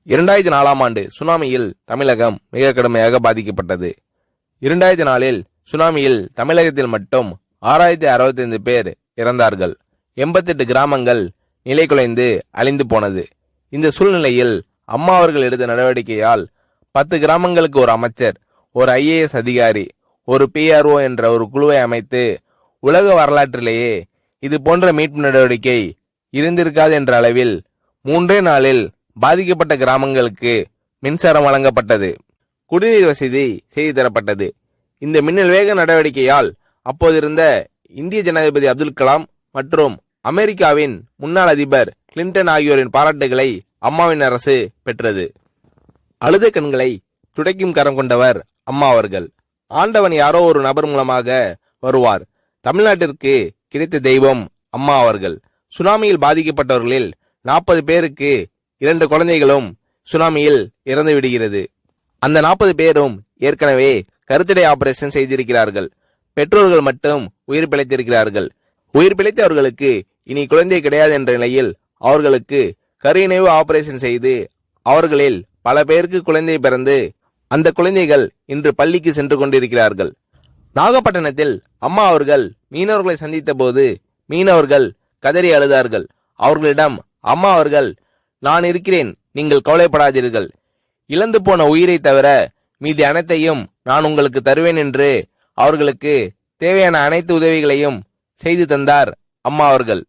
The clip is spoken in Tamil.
2004ஆம் ஆண்டு சுனாமியில் தமிழகம் மிக கடுமையாக பாதிக்கப்பட்டது. 2004இல் சுனாமியில் தமிழகத்தில் மட்டும் 6065 பேர் இறந்தார்கள். 88 கிராமங்கள் நிலை குலைந்து அழிந்து போனது. இந்த சூழ்நிலையில் அம்மா அவர்கள் எடுத்த நடவடிக்கையால் 10 கிராமங்களுக்கு ஒரு அமைச்சர், ஒரு IAS அதிகாரி, ஒரு PRO என்ற ஒரு குழுவை அமைத்து உலக வரலாற்றிலேயே இது போன்ற மீட்பு நடவடிக்கை இருந்திருக்காது என்ற அளவில் 3 நாளில் பாதிக்கப்பட்ட கிராமங்களுக்கு மின்சாரம் வழங்கப்பட்டது. குடிநீர் வசதி செய்து தரப்பட்டது. இந்த மின்னல் வேக நடவடிக்கையால் அப்போதிருந்த இந்திய ஜனாதிபதி அப்துல் கலாம் மற்றும் அமெரிக்காவின் முன்னாள் அதிபர் கிளின்டன் ஆகியோரின் பாராட்டுகளை அம்மாவின் அரசு பெற்றது. அழுத கண்களை துடைக்கும் கரம் கொண்டவர் அம்மா அவர்கள். ஆண்டவன் யாரோ ஒரு நபர் மூலமாக வருவார். தமிழ்நாட்டிற்கு கிடைத்த தெய்வம் அம்மா அவர்கள். சுனாமியில் பாதிக்கப்பட்டவர்களில் 40 பேருக்கு 2 குழந்தைகளும் சுனாமியில் இறந்து விடுகிறது. அந்த 40 பேரும் ஏற்கனவே கருத்தடை ஆபரேஷன் செய்திருக்கிறார்கள். பெற்றோர்கள் மட்டும் உயிர் பிழைத்திருக்கிறார்கள். உயிர் பிழைத்தவர்களுக்கு இனி குழந்தை கிடையாது என்ற நிலையில் அவர்களுக்கு கருணைவு ஆபரேஷன் செய்து அவர்களில் பல பேருக்கு குழந்தை பிறந்து அந்த குழந்தைகள் இன்று பள்ளிக்கு சென்று கொண்டிருக்கிறார்கள். நாகப்பட்டினத்தில் அம்மா அவர்கள் மீனவர்களை சந்தித்த போது மீனவர்கள் கதறி அழுதார்கள். அவர்களிடம் அம்மா அவர்கள், நான் இருக்கிறேன், நீங்கள் கவலைப்படாதீர்கள், இழந்து போன உயிரை தவிர மீதி அனைத்தையும் நான் உங்களுக்கு தருவேன் என்று அவர்களுக்கு தேவையான அனைத்து உதவிகளையும் செய்து தந்தார் அம்மா அவர்கள்.